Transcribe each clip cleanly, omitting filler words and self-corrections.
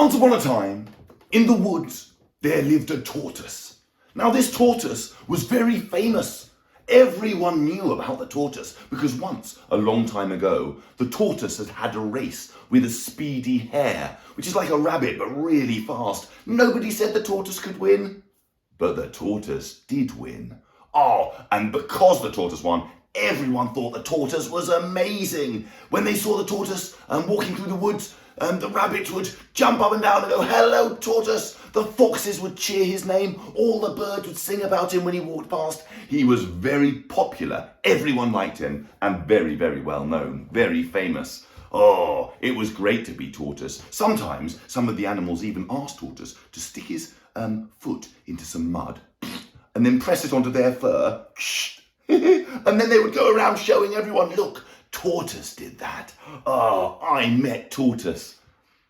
Once upon a time, in the woods, there lived a tortoise. Now this tortoise was very famous. Everyone knew about the tortoise because once, a long time ago, the tortoise had had a race with a speedy hare, which is like a rabbit but really fast. Nobody said the tortoise could win, but the tortoise did win. Oh, and because the tortoise won, everyone thought the tortoise was amazing. When they saw the tortoise walking through the woods, the rabbits would jump up and down and go, "Hello, tortoise." The foxes would cheer his name. All the birds would sing about him when he walked past. He was very popular. Everyone liked him and very, very well known, very famous. Oh, it was great to be Tortoise. Sometimes some of the animals even asked Tortoise to stick his foot into some mud and then press it onto their fur. And then they would go around showing everyone, "Look, Tortoise did that. Oh, I met Tortoise."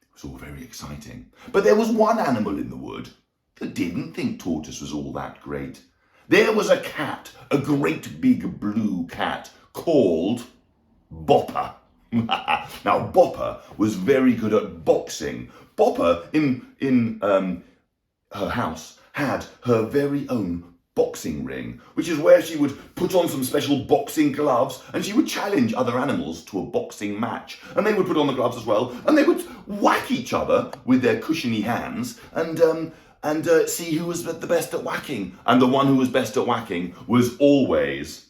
It was all very exciting. But there was one animal in the wood that didn't think Tortoise was all that great. There was a cat, a great big blue cat called Bopper. Now, Bopper was very good at boxing. Bopper, in her house, had her very own boxing ring, which is where she would put on some special boxing gloves and she would challenge other animals to a boxing match. And they would put on the gloves as well and they would whack each other with their cushiony hands and see who was the best at whacking. And the one who was best at whacking was always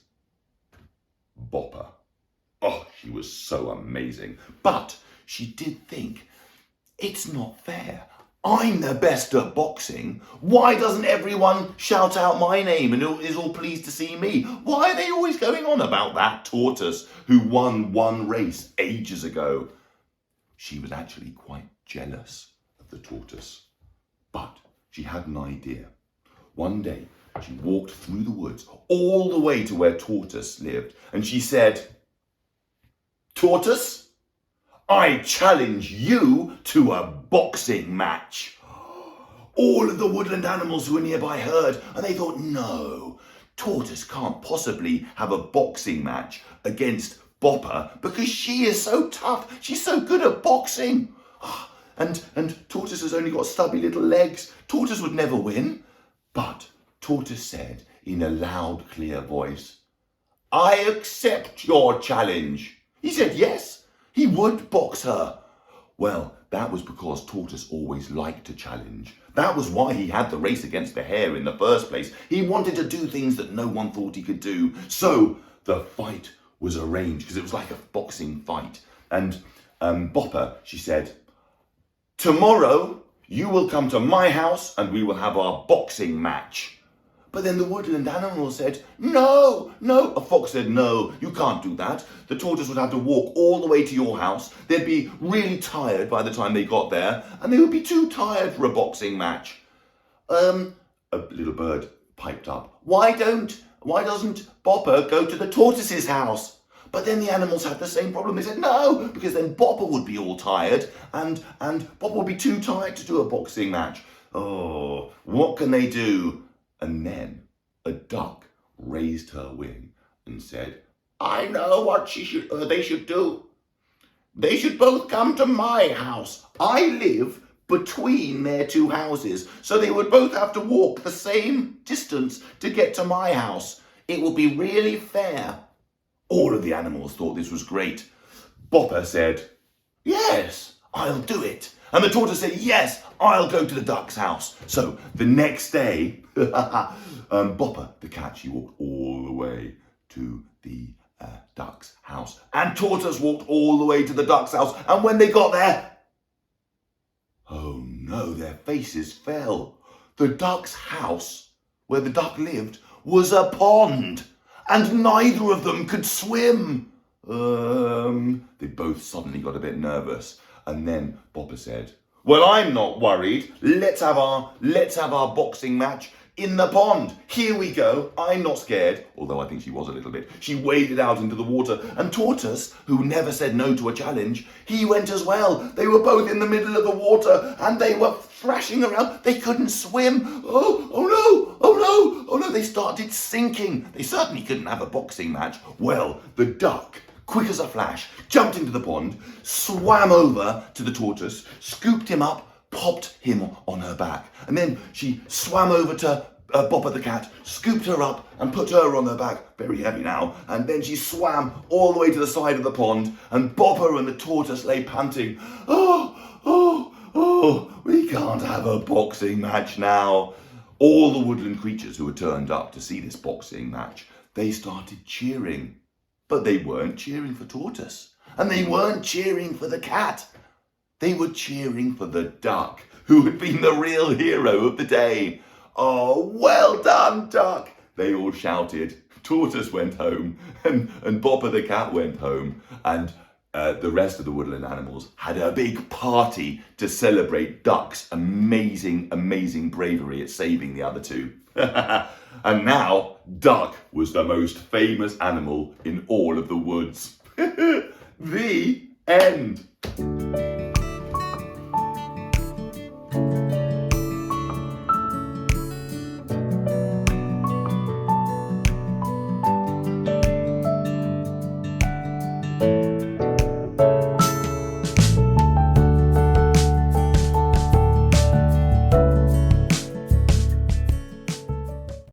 Bopper. Oh, she was so amazing. But she did think, it's not fair. I'm the best at boxing. Why doesn't everyone shout out my name and is all pleased to see me? Why are they always going on about that tortoise who won one race ages ago? She was actually quite jealous of the tortoise. But she had an idea. One day, she walked through the woods all the way to where Tortoise lived. And she said, "Tortoise, I challenge you to a boxing match." All of the woodland animals who were nearby heard and they thought, no, Tortoise can't possibly have a boxing match against Bopper because she is so tough. She's so good at boxing. And Tortoise has only got stubby little legs. Tortoise would never win. But Tortoise said in a loud, clear voice, "I accept your challenge." He said yes, he would box her. Well, that was because Tortoise always liked to challenge. That was why he had the race against the hare in the first place. He wanted to do things that no one thought he could do. So the fight was arranged because it was like a boxing fight. And Bopper, she said, "Tomorrow you will come to my house and we will have our boxing match." But then the woodland animal said, "No, no." A fox said, "No, you can't do that. The tortoise would have to walk all the way to your house. They'd be really tired by the time they got there, and they would be too tired for a boxing match." A little bird piped up, Why doesn't Bopper go to the tortoise's house?" But then the animals had the same problem. They said, "No, because then Bopper would be all tired, and Bopper would be too tired to do a boxing match." Oh, what can they do? And then a duck raised her wing and said, "I know what they should do. They should both come to my house. I live between their two houses, so they would both have to walk the same distance to get to my house. It will be really fair." All of the animals thought this was great. Bopper said, "Yes, I'll do it." And the tortoise said, "Yes, I'll go to the duck's house." So the next day, Bopper, the cat, she walked all the way to the duck's house. And Tortoise walked all the way to the duck's house. And when they got there, oh no, their faces fell. The duck's house, where the duck lived, was a pond. And neither of them could swim. They both suddenly got a bit nervous. And then Bopper said, "Well, I'm not worried. Let's have our boxing match in the pond. Here we go. I'm not scared." Although I think she was a little bit. She waded out into the water. And Tortoise, who never said no to a challenge, he went as well. They were both in the middle of the water and they were thrashing around. They couldn't swim. Oh no, they started sinking. They certainly couldn't have a boxing match. Well, the duck, quick as a flash, jumped into the pond, swam over to the tortoise, scooped him up, popped him on her back. And then she swam over to Bopper the cat, scooped her up and put her on her back, very heavy now, and then she swam all the way to the side of the pond, and Bopper and the tortoise lay panting. Oh, we can't have a boxing match now. All the woodland creatures who had turned up to see this boxing match, they started cheering. But they weren't cheering for Tortoise, and they weren't cheering for the cat. They were cheering for the duck, who had been the real hero of the day. Oh, well done, Duck, they all shouted. Tortoise went home, and Bopper the cat went home, and the rest of the woodland animals had a big party to celebrate Duck's amazing bravery at saving the other two. And now, Duck was the most famous animal in all of the woods. The end.